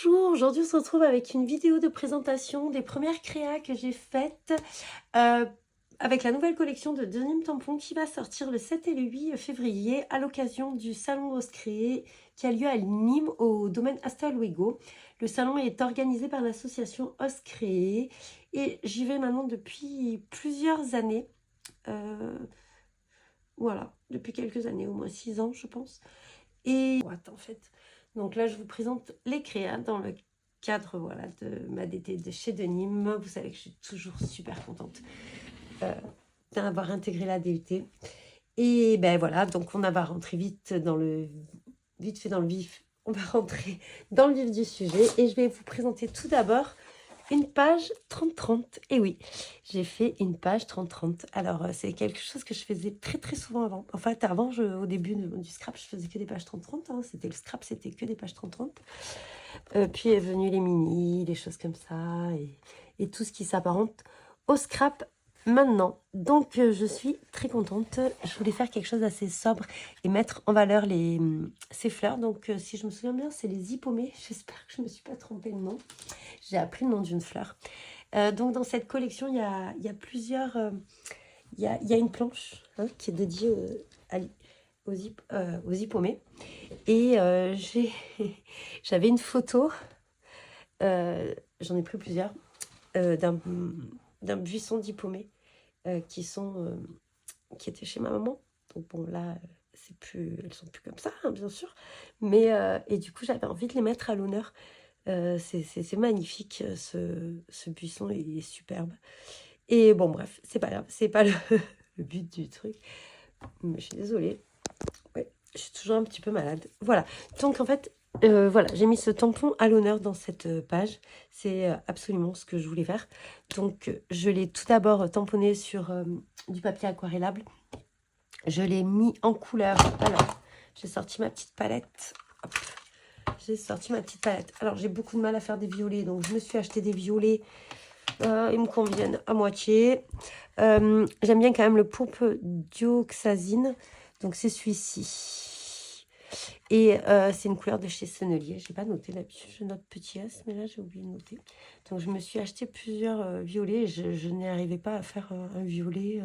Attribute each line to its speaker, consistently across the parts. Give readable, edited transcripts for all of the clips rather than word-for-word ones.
Speaker 1: Bonjour, aujourd'hui on se retrouve avec une vidéo de présentation des premières créas que j'ai faites euh, avec la nouvelle collection de Denim Tampon qui va sortir le 7 et le 8 février à l'occasion du salon Rose Créé qui a lieu à Nîmes au domaine Hasta Luego. Le salon est organisé par l'association Os Créé et j'y vais maintenant depuis plusieurs années. Voilà, depuis quelques années, au moins 6 ans je pense. Et en fait, donc là je vous présente les créas dans le cadre voilà, de ma DT de chez Denim. Vous savez que je suis toujours super contente d'avoir intégré la DUT. Et ben voilà, donc on va rentrer vite fait dans le vif. On va rentrer dans le vif du sujet et je vais vous présenter tout d'abord une page 30-30. Et oui, j'ai fait une page 30-30. Alors, c'est quelque chose que je faisais très très souvent avant. En fait, avant, au début du scrap, je faisais que des pages 30-30. Hein. C'était le scrap, c'était que des pages 30-30. Puis est venu les mini, les choses comme ça, et tout ce qui s'apparente au scrap maintenant. Donc, je suis très contente. Je voulais faire quelque chose d'assez sobre et mettre en valeur ces fleurs. Donc, si je me souviens bien, c'est les hippomées. J'espère que je ne me suis pas trompée de nom. J'ai appris le nom d'une fleur. Donc, dans cette collection, il y a plusieurs... il y a une planche hein, qui est dédiée aux hippomées. Et j'avais une photo, j'en ai pris plusieurs, d'un buisson d'hippomées qui étaient chez ma maman. Donc bon, là, elles sont plus comme ça, hein, bien sûr. Mais, et du coup, j'avais envie de les mettre à l'honneur. C'est magnifique, ce buisson est superbe. Et bon, bref, c'est pas grave, c'est pas le but du truc. Mais je suis désolée. Ouais, je suis toujours un petit peu malade. Voilà. Donc, en fait, voilà, j'ai mis ce tampon à l'honneur dans cette page. C'est absolument ce que je voulais faire. Donc, je l'ai tout d'abord tamponné sur du papier aquarellable. Je l'ai mis en couleur. Alors, j'ai sorti ma petite palette. Hop. J'ai sorti ma petite palette. Alors, j'ai beaucoup de mal à faire des violets, donc je me suis acheté des violets. Ils me conviennent à moitié. J'aime bien quand même le pourpre dioxazine. Donc, c'est celui-ci. Et c'est une couleur de chez Sennelier. Je n'ai pas noté d'habitude. Je note petit S, mais là, j'ai oublié de noter. Donc, je me suis acheté plusieurs violets. Je n'y arrivais pas à faire un violet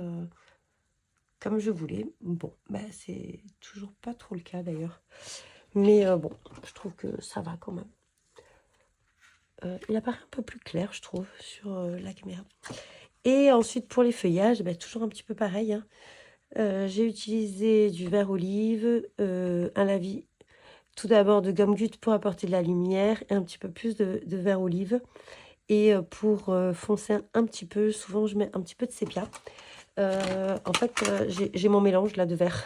Speaker 1: comme je voulais. Bon, bah, c'est toujours pas trop le cas d'ailleurs. Mais bon, je trouve que ça va quand même. Il apparaît un peu plus clair, je trouve, sur la caméra. Et ensuite, pour les feuillages, bah, toujours un petit peu pareil. Hein. J'ai utilisé du vert olive, un lavis tout d'abord de gomme goutte pour apporter de la lumière et un petit peu plus de vert olive. Et pour foncer un petit peu, souvent je mets un petit peu de sépia. En fait, j'ai mon mélange là de vert.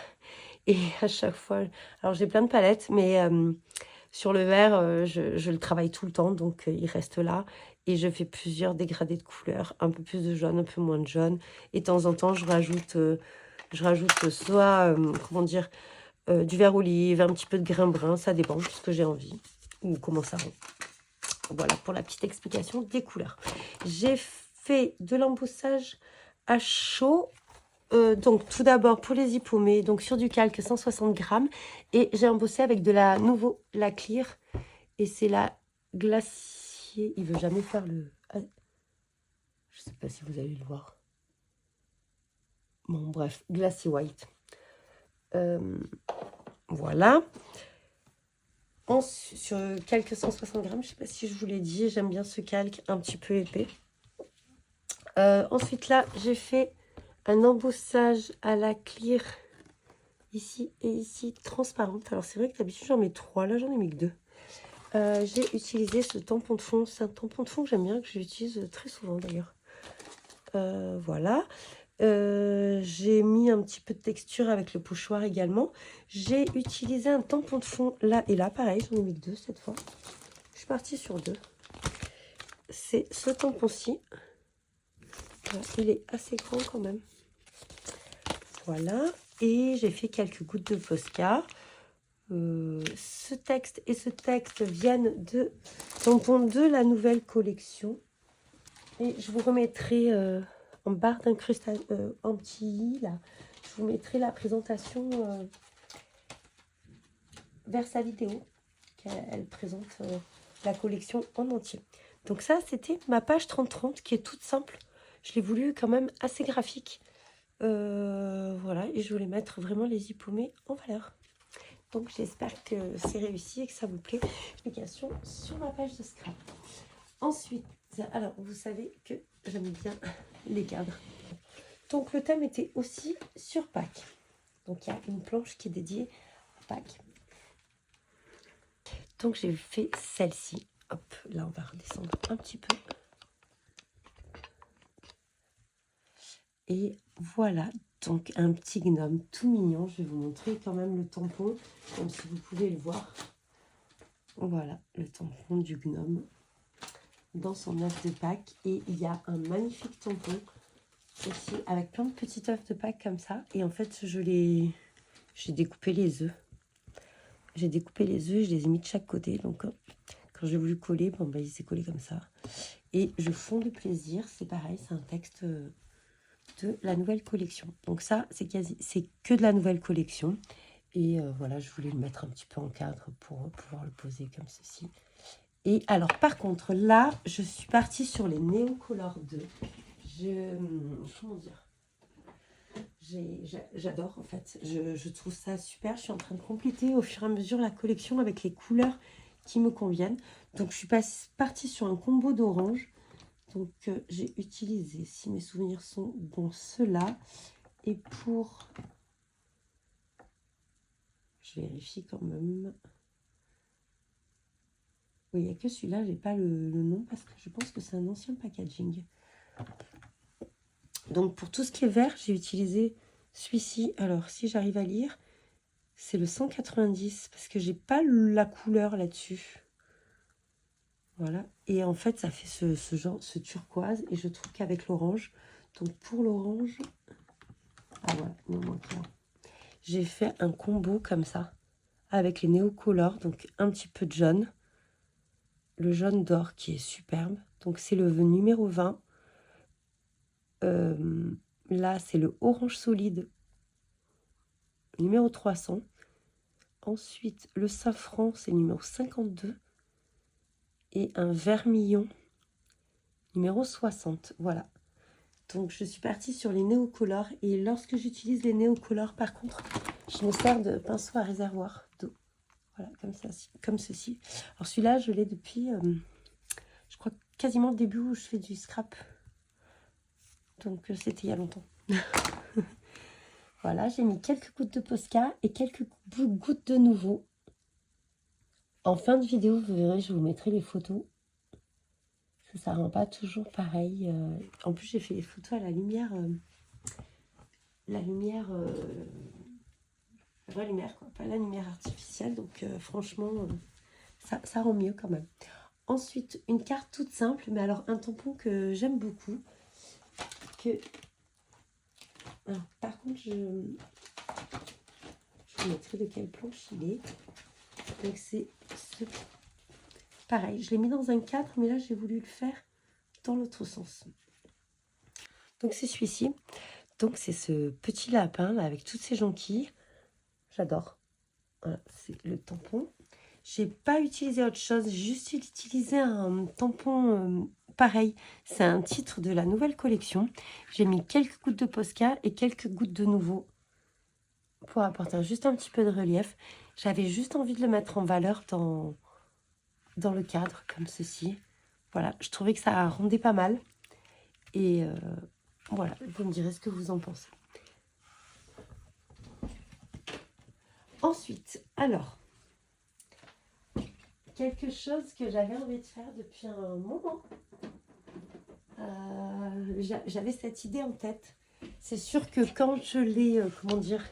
Speaker 1: Et à chaque fois, alors j'ai plein de palettes, mais sur le vert, je le travaille tout le temps, donc il reste là. Et je fais plusieurs dégradés de couleurs, un peu plus de jaune, un peu moins de jaune. Et de temps en temps, je rajoute soit, comment dire, du vert olive, un petit peu de grain brun, ça dépend de ce que j'ai envie, ou comment ça rend. Voilà pour la petite explication des couleurs. J'ai fait de l'embossage à chaud. Donc tout d'abord pour les hippomées, donc sur du calque 160 grammes. Et j'ai embossé avec de la clear. Et c'est la glacier. Il veut jamais faire le... Je sais pas si vous allez le voir. Bon bref, glacier white. Voilà. Sur calque 160 grammes, je sais pas si je vous l'ai dit, j'aime bien ce calque un petit peu épais. Ensuite là, j'ai fait un embossage à la clear ici et ici, transparente. Alors c'est vrai que d'habitude j'en mets 3, là j'en ai mis que 2. J'ai utilisé ce tampon de fond, c'est un tampon de fond que j'aime bien, que j'utilise très souvent d'ailleurs. Voilà. J'ai mis un petit peu de texture avec le pochoir également. J'ai utilisé un tampon de fond là et là, pareil, j'en ai mis que 2 cette fois. Je suis partie sur 2. C'est ce tampon-ci. Il est assez grand quand même. Voilà. Et j'ai fait quelques gouttes de Posca. Ce texte et ce texte viennent de tampons de la nouvelle collection. Et je vous remettrai en barre d'incrustation, en petit i, là, je vous mettrai la présentation vers sa vidéo qu'elle présente la collection en entier. Donc ça, c'était ma page 30-30 qui est toute simple. Je l'ai voulu quand même assez graphique. Voilà, et je voulais mettre vraiment les hippomées en valeur. Donc j'espère que c'est réussi et que ça vous plaît. Explication sur ma page de scrap. Ensuite, alors vous savez que j'aime bien les cadres. Donc le thème était aussi sur Pâques. Donc il y a une planche qui est dédiée à Pâques. Donc j'ai fait celle-ci. Hop, là on va redescendre un petit peu. Et voilà, donc un petit gnome tout mignon. Je vais vous montrer quand même le tampon, comme si vous pouvez le voir. Voilà, le tampon du gnome dans son œuf de Pâques. Et il y a un magnifique tampon aussi avec plein de petits œufs de Pâques comme ça. Et en fait, j'ai découpé les œufs. J'ai découpé les œufs, je les ai mis de chaque côté. Donc, quand j'ai voulu coller, bon, il s'est collé comme ça. Et je fonds de plaisir, c'est pareil, c'est un texte de la nouvelle collection. Donc ça, c'est que de la nouvelle collection. Et voilà, je voulais le mettre un petit peu en cadre pour pouvoir le poser comme ceci. Et alors, par contre, là, je suis partie sur les Neocolor 2. Comment dire, j'adore en fait. Je trouve ça super. Je suis en train de compléter au fur et à mesure la collection avec les couleurs qui me conviennent. Donc, je suis partie sur un combo d'orange. Donc, j'ai utilisé, si mes souvenirs sont bons, ceux-là. Et pour... Je vérifie quand même. Oui, il n'y a que celui-là, j'ai pas le nom parce que je pense que c'est un ancien packaging. Donc, pour tout ce qui est vert, j'ai utilisé celui-ci. Alors, si j'arrive à lire, c'est le 190 parce que j'ai pas la couleur là-dessus. Voilà. Et en fait, ça fait ce genre, ce turquoise. Et je trouve qu'avec l'orange, donc pour l'orange... Ah voilà, il me manque là. J'ai fait un combo comme ça, avec les néocolores, donc un petit peu de jaune. Le jaune d'or qui est superbe. Donc c'est le numéro 20. Là, c'est le orange solide, numéro 300. Ensuite, le safran, c'est le numéro 52. Et un vermillon, numéro 60. Voilà. Donc, je suis partie sur les néocolores. Et lorsque j'utilise les néocolores, par contre, je me sers de pinceau à réservoir d'eau. Voilà, comme ceci. Alors, celui-là, je l'ai depuis, je crois, quasiment le début où je fais du scrap. Donc, c'était il y a longtemps. Voilà, j'ai mis quelques gouttes de Posca et quelques gouttes de nouveau. En fin de vidéo, vous verrez, je vous mettrai les photos. Ça rend pas toujours pareil. En plus, j'ai fait les photos à la lumière. La lumière... vraie lumière, quoi. Pas la lumière artificielle. Donc, franchement, ça rend mieux quand même. Ensuite, une carte toute simple. Mais alors, un tampon que j'aime beaucoup. Alors, par contre, je vous mettrai de quelle planche il est. Donc, c'est ce... Pareil, je l'ai mis dans un cadre, mais là, j'ai voulu le faire dans l'autre sens. Donc, c'est celui-ci. Donc, c'est ce petit lapin là, avec toutes ses jonquilles. J'adore. Voilà, c'est le tampon. J'ai pas utilisé autre chose, j'ai juste utilisé un tampon pareil. C'est un titre de la nouvelle collection. J'ai mis quelques gouttes de Posca et quelques gouttes de nouveau pour apporter juste un petit peu de relief. J'avais juste envie de le mettre en valeur dans le cadre, comme ceci. Voilà, je trouvais que ça rendait pas mal. Et voilà, vous me direz ce que vous en pensez. Ensuite, alors, quelque chose que j'avais envie de faire depuis un moment. J'avais cette idée en tête. C'est sûr que quand je l'ai, comment dire,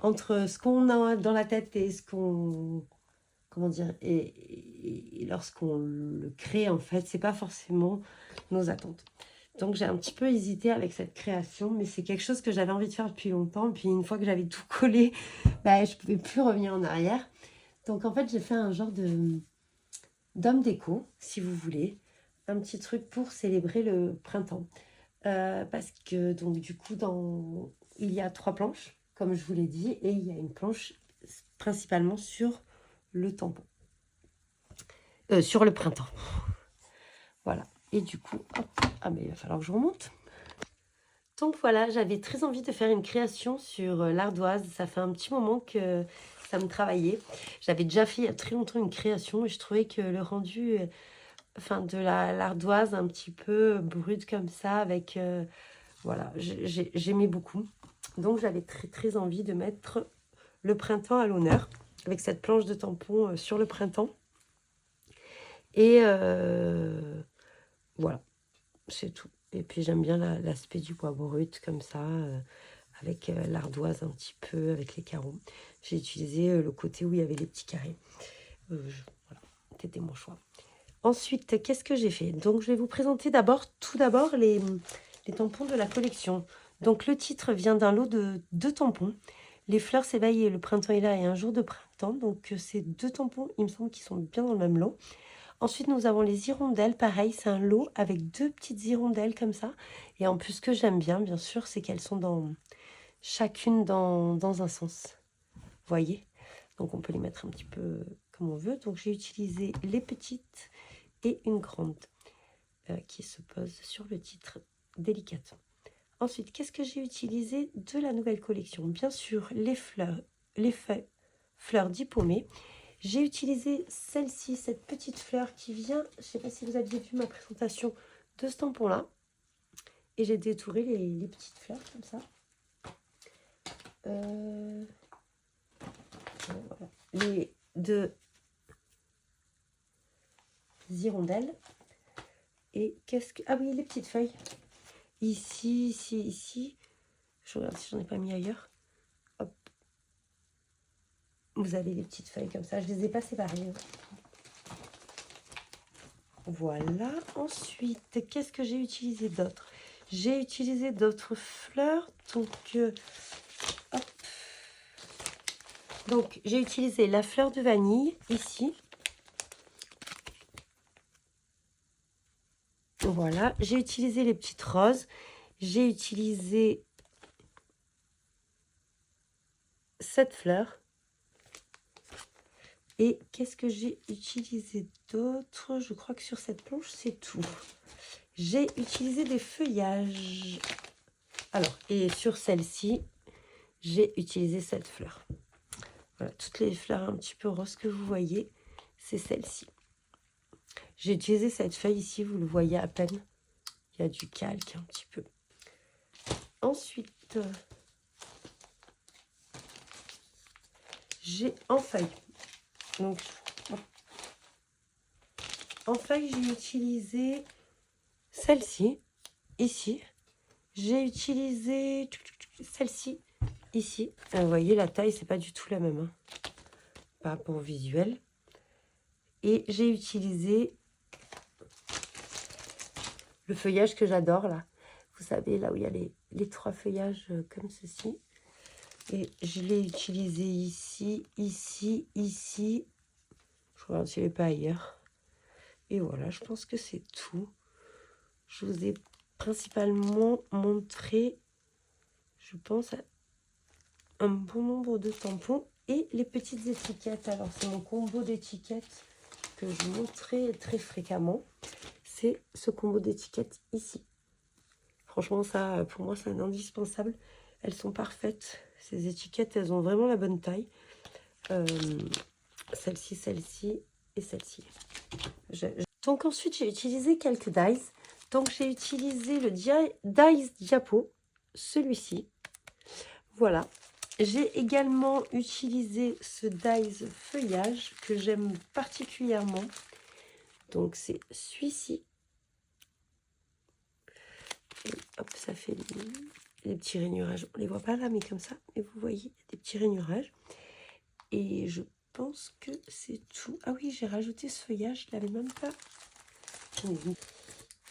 Speaker 1: entre ce qu'on a dans la tête et ce qu'on, comment dire, et lorsqu'on le crée, en fait, c'est pas forcément nos attentes. Donc, j'ai un petit peu hésité avec cette création, mais c'est quelque chose que j'avais envie de faire depuis longtemps. Puis, une fois que j'avais tout collé, je ne pouvais plus revenir en arrière. Donc, en fait, j'ai fait un genre d'homme déco, si vous voulez. Un petit truc pour célébrer le printemps. Parce que, donc, du coup, il y a 3 planches, comme je vous l'ai dit, et il y a une planche principalement sur le tampon. Sur le printemps. Voilà. Et du coup, hop, ah mais il va falloir que je remonte. Donc voilà, j'avais très envie de faire une création sur l'ardoise. Ça fait un petit moment que ça me travaillait. J'avais déjà fait il y a très longtemps une création et je trouvais que le rendu de l'ardoise un petit peu brute comme ça, avec... voilà, j'aimais beaucoup. Donc j'avais très très envie de mettre le printemps à l'honneur avec cette planche de tampon sur le printemps. Et voilà, c'est tout. Et puis j'aime bien l'aspect du bois brut comme ça, avec l'ardoise un petit peu, avec les carreaux. J'ai utilisé le côté où il y avait les petits carrés. Voilà, c'était mon choix. Ensuite, qu'est-ce que j'ai fait? Donc je vais vous présenter tout d'abord les tampons de la collection. Donc le titre vient d'un lot de 2 tampons. Les fleurs s'éveillent et le printemps est là et un jour de printemps. Donc ces 2 tampons, il me semble qu'ils sont bien dans le même lot. Ensuite, nous avons les hirondelles. Pareil, c'est un lot avec 2 petites hirondelles comme ça. Et en plus, ce que j'aime bien sûr, c'est qu'elles sont chacune dans un sens. Vous voyez? Donc, on peut les mettre un petit peu comme on veut. Donc, j'ai utilisé les petites et une grande qui se pose sur le titre délicatement. Ensuite, qu'est-ce que j'ai utilisé de la nouvelle collection? Bien sûr, les feuilles, fleurs diplômées. J'ai utilisé celle-ci, cette petite fleur qui vient, je ne sais pas si vous aviez vu ma présentation de ce tampon-là. Et j'ai détouré les petites fleurs comme ça. Voilà. Les 2 hirondelles. Et qu'est-ce que... Ah oui, les petites feuilles. Ici, ici, ici. Je regarde si j'en ai pas mis ailleurs. Hop. Vous avez les petites feuilles comme ça. Je les ai pas séparées. Voilà. Ensuite, qu'est-ce que j'ai utilisé d'autre? J'ai utilisé d'autres fleurs. Hop. Donc, j'ai utilisé la fleur de vanille ici. Voilà. J'ai utilisé les petites roses. J'ai utilisé cette fleur. Et qu'est-ce que j'ai utilisé d'autre? Je crois que sur cette planche, c'est tout. J'ai utilisé des feuillages. Alors, et sur celle-ci, j'ai utilisé cette fleur. Voilà, toutes les fleurs un petit peu roses que vous voyez, c'est celle-ci. J'ai utilisé cette feuille ici, vous le voyez à peine. Il y a du calque un petit peu. Ensuite, j'ai en feuille. Donc, en feuille, j'ai utilisé celle-ci, ici. J'ai utilisé celle-ci, ici. Vous voyez, la taille, c'est pas du tout la même. Hein, par rapport au visuel. Et j'ai utilisé le feuillage que j'adore, là. Vous savez, là où il y a les 3 feuillages comme ceci. Et je l'ai utilisé ici, ici, ici. Je regarde s'il n'est pas ailleurs. Et voilà, je pense que c'est tout. Je vous ai principalement montré, je pense, un bon nombre de tampons et les petites étiquettes. Alors, c'est mon combo d'étiquettes que je montrais très fréquemment. C'est ce combo d'étiquettes ici. Franchement, ça, pour moi, c'est un indispensable. Elles sont parfaites. Ces étiquettes, elles ont vraiment la bonne taille. Celle-ci, celle-ci et celle-ci. Donc ensuite, j'ai utilisé quelques dies. Donc j'ai utilisé le dies diapo, celui-ci. Voilà. J'ai également utilisé ce dies feuillage que j'aime particulièrement. Donc c'est celui-ci. Hop, ça fait les petits rainurages. On ne les voit pas là, mais comme ça. Et vous voyez, il y a des petits rainurages. Et je pense que c'est tout. Ah oui, j'ai rajouté ce feuillage. Je ne l'avais même pas.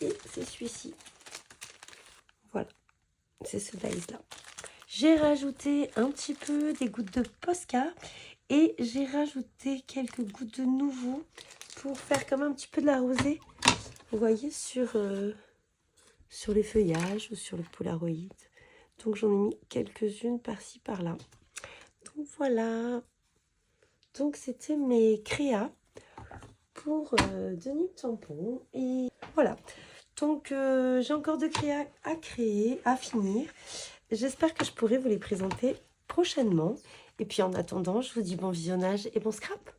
Speaker 1: Et c'est celui-ci. Voilà. C'est ce dies-là. J'ai rajouté un petit peu des gouttes de Posca. Et j'ai rajouté quelques gouttes de nouveau pour faire comme un petit peu de la rosée. Vous voyez, sur les feuillages ou sur le Polaroid. Donc j'en ai mis quelques-unes par-ci par-là. Donc voilà. Donc c'était mes créas pour Denis Tampon. Et voilà. Donc j'ai encore de créas à créer, à finir. J'espère que je pourrai vous les présenter prochainement. Et puis en attendant, je vous dis bon visionnage et bon scrap.